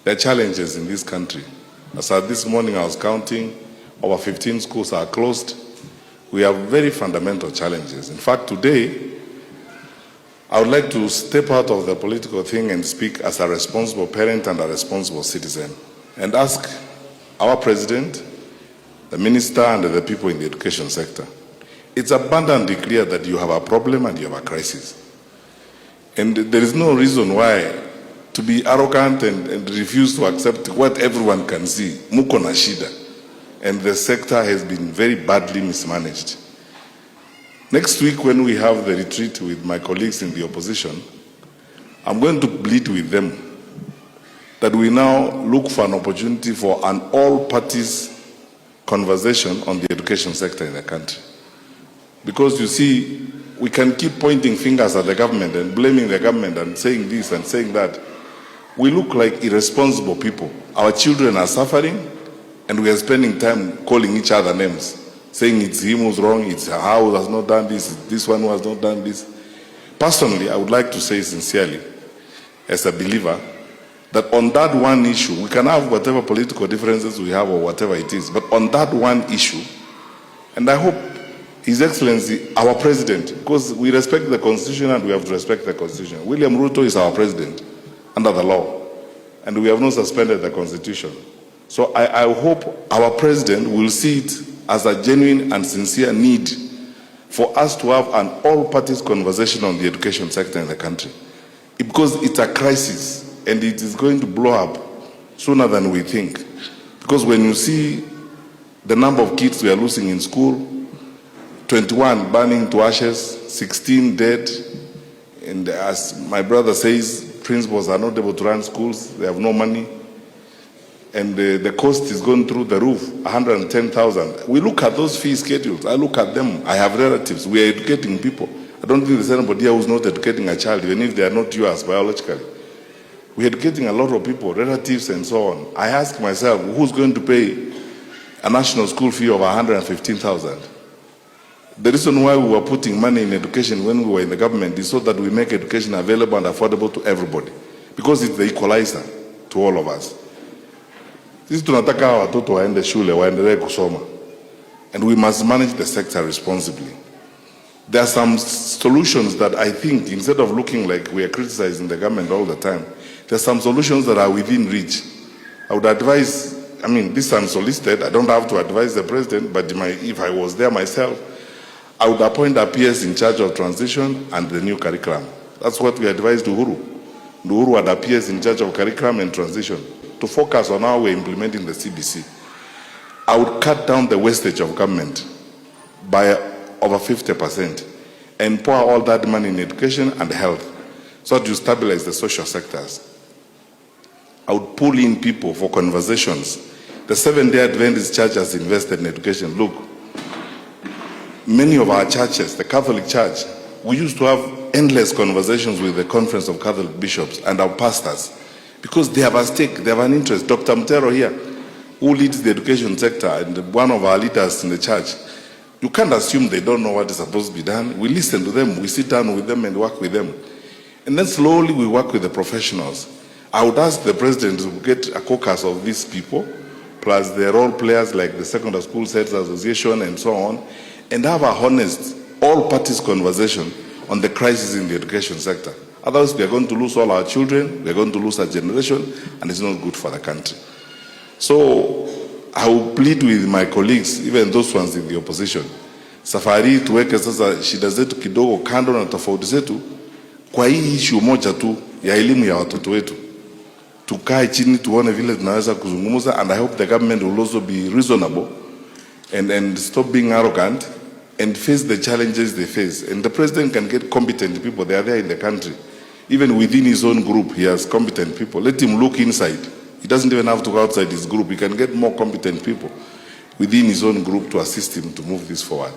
There are challenges in this country. As at this morning I was counting, over 15 schools are closed. We have very fundamental challenges. In fact, today, I would like to step out of the political thing and speak as a responsible parent and a responsible citizen and ask our president, the minister, and the people in the education sector. It's abundantly clear that you have a problem and you have a crisis. And there is no reason why to be arrogant and refuse to accept what everyone can see. Muko na shida. And the sector has been very badly mismanaged. Next week, when we have the retreat with my colleagues in the opposition, I'm going to plead with them that we now look for an opportunity for an all-parties conversation on the education sector in the country. Because you see, we can keep pointing fingers at the government and blaming the government and saying this and saying that. We look like irresponsible people. Our children are suffering, and we are spending time calling each other names, saying it's him who's wrong, it's her who has not done this, it's this one who has not done this. Personally, I would like to say sincerely, as a believer, that on that one issue, we can have whatever political differences we have or whatever it is, but on that one issue, and I hope His Excellency, our President, because we respect the Constitution and we have to respect the Constitution. William Ruto is our President under the law, and we have not suspended the Constitution. So I hope our President will see it as a genuine and sincere need for us to have an all-parties conversation on the education sector in the country. Because it's a crisis, and it is going to blow up sooner than we think. Because when you see the number of kids we are losing in school, 21 burning to ashes, 16 dead, and as my brother says, principals are not able to run schools, they have no money, and the cost is going through the roof, 110,000. We look at those fee schedules, I look at them, I have relatives, we are educating people. I don't think there's anybody here who's not educating a child, even if they are not yours biologically. We're educating a lot of people, relatives and so on. I ask myself, who's going to pay a national school fee of 115,000? The reason why we were putting money in education when we were in the government is so that we make education available and affordable to everybody. Because it's the equalizer to all of us. Sisi tunataka watoto waende shule, waendelee kusoma. And we must manage the sector responsibly. There are some solutions that I think, instead of looking like we are criticizing the government all the time, there are some solutions that are within reach. I would advise, this is unsolicited, I don't have to advise the president, but if I was there myself, I would appoint a PS in charge of transition and the new curriculum. That's what we advised Uhuru. Uhuru had a PS in charge of curriculum and transition to focus on how we're implementing the CBC. I would cut down the wastage of government by over 50% and pour all that money in education and health so that you stabilize the social sectors. I would pull in people for conversations. The Seventh-day Adventist Church has invested in education. Look, many of our churches, the Catholic Church, we used to have endless conversations with the Conference of Catholic Bishops and our pastors because they have a stake, they have an interest. Dr. Mtero here, who leads the education sector and one of our leaders in the church, you can't assume they don't know what is supposed to be done. We listen to them, we sit down with them and work with them. And then slowly we work with the professionals. I would ask the president to get a caucus of these people, plus the role players like the Secondary School Heads Association and so on, and have a honest, all-parties conversation on the crisis in the education sector. Otherwise, we are going to lose all our children, we are going to lose a generation, and it's not good for the country. So, I will plead with my colleagues, even those ones in the opposition, safari tuweke sasa shida zetu kidogo kando na tofauti zetu, kwa hii issue moja tu ya elimu ya watoto wetu. Tukae chini tuone vile tunaweza kuzungumza, and I hope the government will also be reasonable and stop being arrogant and face the challenges they face. And the president can get competent people, they are there in the country. Even within his own group, he has competent people. Let him look inside. He doesn't even have to go outside his group. He can get more competent people within his own group to assist him to move this forward.